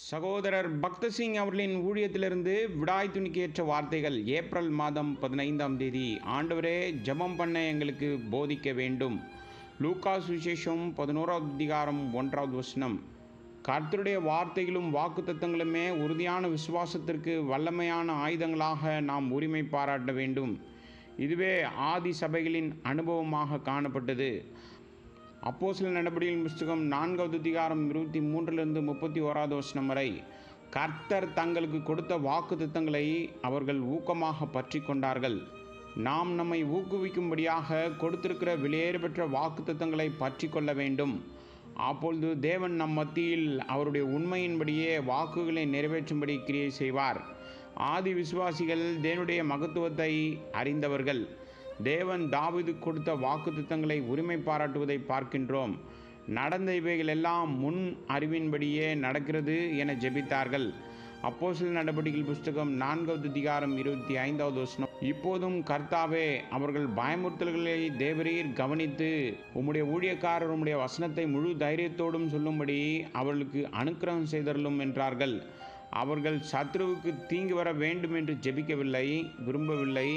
சகோதரர் பக்தசிங் அவர்களின் ஊழியத்திலிருந்து விடாய் துணிக்கேற்ற வார்த்தைகள். ஏப்ரல் மாதம் 15ஆம் தேதி. ஆண்டவரே, ஜெபம் பண்ண எங்களுக்கு போதிக்க வேண்டும். லூக்கா சுவிசேஷம் 11வது அதிகாரம் 1வது வசனம். கர்த்தருடைய வார்த்தைகளும் வாக்குத்தத்தங்களுமே உறுதியான விசுவாசத்திற்கு வல்லமையான ஆயுதங்களாக நாம் உரிமை பாராட்ட வேண்டும். இதுவே ஆதி சபைகளின் அனுபவமாக காணப்பட்டது. அப்போஸ்தலர் நடபடிகளின் புஸ்தகம் 4வது அதிகாரம் 23லிருந்து 31வது வசனம் வரை. கர்த்தர் தங்களுக்கு கொடுத்த வாக்குத்தத்தங்களை அவர்கள் ஊக்கமாக பற்றி கொண்டார்கள். நாம் நம்மை ஊக்குவிக்கும்படியாக கொடுத்திருக்கிற விலையேறப்பெற்ற வாக்குத்தத்தங்களை பற்றி கொள்ள வேண்டும். அப்பொழுது தேவன் நம் மத்தியில் அவருடைய உண்மையின்படியே வாக்குகளை நிறைவேற்றும்படி கிரியை செய்வார். ஆதி விசுவாசிகள் தேவனுடைய மகத்துவத்தை அறிந்தவர்கள். தேவன் தாவீது கொடுத்த வாக்குத்தத்தங்களை உரிமை பாராட்டுவதை பார்க்கின்றோம். நடந்த இவைகள் எல்லாம் முன் அறிவின்படியே நடக்கிறது என ஜெபித்தார்கள். அப்போஸ்தலர் நடபடிகள் புஸ்தகம் 4வது அதிகாரம் 25வது வசனம். இப்போதும் கர்த்தாவே, அவர்கள் பயமுறுத்தல்களை தேவரீர் கவனித்து உம்முடைய ஊழியக்காரர் உம்முடைய வசனத்தை முழு தைரியத்தோடும் சொல்லும்படி அவர்களுக்கு அனுக்கிரகம் செய்தருளும் என்றார்கள். அவர்கள் சத்ருவுக்கு தீங்கு வர வேண்டும் என்று ஜெபிக்கவில்லை, விரும்பவில்லை.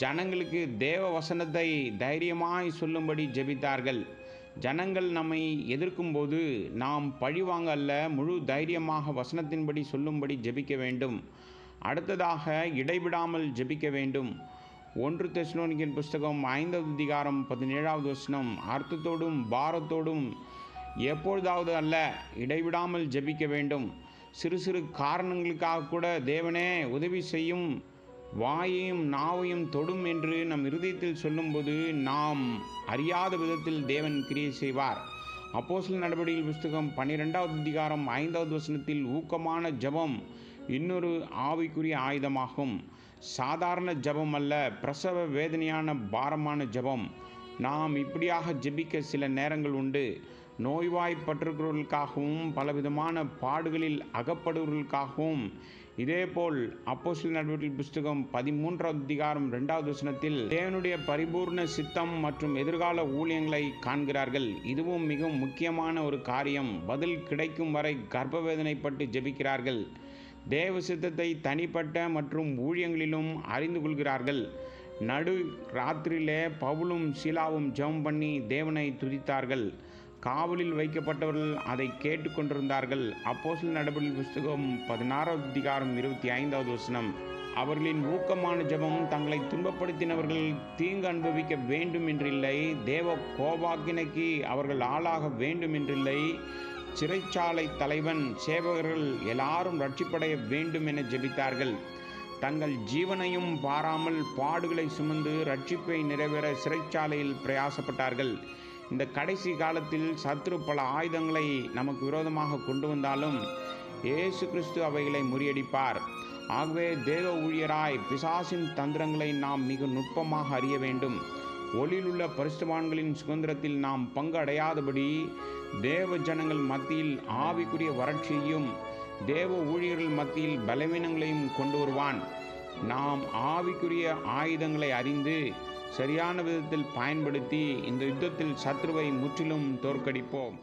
ஜனங்களுக்கு தேவ வசனத்தை தைரியமாய் சொல்லும்படி ஜெபித்தார்கள். ஜனங்கள் நம்மை எதிர்க்கும்போது நாம் பழிவாங்க அல்ல, முழு தைரியமாக வசனத்தின்படி சொல்லும்படி ஜெபிக்க வேண்டும். அடுத்ததாக இடைவிடாமல் ஜெபிக்க வேண்டும். 1 தெசலோனிக்கர் புஸ்தகம் 5வது அதிகாரம் 17வது வசனம். அர்த்தத்தோடும் பாரத்தோடும் எப்பொழுதாவது அல்ல, இடைவிடாமல் ஜெபிக்க வேண்டும். சிறு சிறு காரணங்களுக்காக கூட தேவனே உதவி செய்யும், வாயையும் நாவையும் தொடும் என்று நம் இருதயத்தில் சொல்லும்போது நாம் அறியாத விதத்தில் தேவன் கிரியை செய்வார். அப்போஸ்தலர் நடபடிகள் புஸ்தகம் 12வது அதிகாரம் 5வது வசனத்தில் ஊக்கமான ஜெபம் இன்னொரு ஆவிக்குரிய ஆயுதமாகும். சாதாரண ஜெபம் அல்ல, பிரசவ வேதனையான பாரமான ஜெபம். நாம் இப்படியாக ஜெபிக்க சில நேரங்கள் உண்டு. நோய்வாய்ப்பட்டிருக்கிறவர்களுக்காகவும் பலவிதமான பாடுகளில் அகப்படுவர்களுக்காகவும். இதேபோல் அப்போஸ்தலர் நடபடிகள் புஸ்தகம் 13வது அதிகாரம் 2வது வசனத்தில் தேவனுடைய பரிபூர்ண சித்தம் மற்றும் எதிர்கால ஊழியங்களை காண்கிறார்கள். இதுவும் மிகவும் முக்கியமான ஒரு காரியம். பதில் கிடைக்கும் வரை கர்ப்பவேதனைப்பட்டு ஜெபிக்கிறார்கள். தேவ சித்தத்தை தனிப்பட்ட மற்றும் ஊழியங்களிலும் அறிந்து கொள்கிறார்கள். நடு ராத்திரியிலே பவுலும் சீலாவும் ஜெபம் பண்ணி தேவனை துதித்தார்கள். காவலில் வைக்கப்பட்டவர்கள் அதை கேட்டுக்கொண்டிருந்தார்கள். அப்போஸ்தலர் நடபடிகள் புஸ்தகம் 16வது அதிகாரம் 25வது வசனம். அவர்களின் ஊக்கமான ஜெபம் தங்களை துன்பப்படுத்தினவர்கள் தீங்கு அனுபவிக்க வேண்டும் என்றில்லை, தேவ கோபாக்கினைக்கு அவர்கள் ஆளாக வேண்டும் என்றில்லை, சிறைச்சாலை தலைவன், சேவகர்கள் எல்லாரும் ரட்சிப்படைய வேண்டும் என ஜெபித்தார்கள். தங்கள் ஜீவனையும் பாராமல் பாடுகளை சுமந்து ரட்சிப்பை நிறைவேற சிறைச்சாலையில் பிரயாசப்பட்டார்கள். இந்த கடைசி காலத்தில் சத்ரு பல ஆயுதங்களை நமக்கு விரோதமாக கொண்டு வந்தாலும் இயேசு கிறிஸ்து அவைகளை முறியடிப்பார். ஆகவே தேவ ஊழியராய் பிசாசின் தந்திரங்களை நாம் மிக நுட்பமாக அறிய வேண்டும். ஒளியிலுள்ள பரிசுத்தவான்களின் சுதந்திரத்தில் நாம் பங்கு அடையாதபடி தேவ ஜனங்கள் மத்தியில் ஆவிக்குரிய வறட்சியையும் தேவ ஊழியர்கள் மத்தியில் பலவீனங்களையும் கொண்டு வருவான். நாம் ஆவிக்குரிய ஆயுதங்களை அறிந்து சரியான விதத்தில் பயன்படுத்தி இந்த யுத்தத்தில் சத்ருவை முற்றிலும் தோற்கடிப்போம்.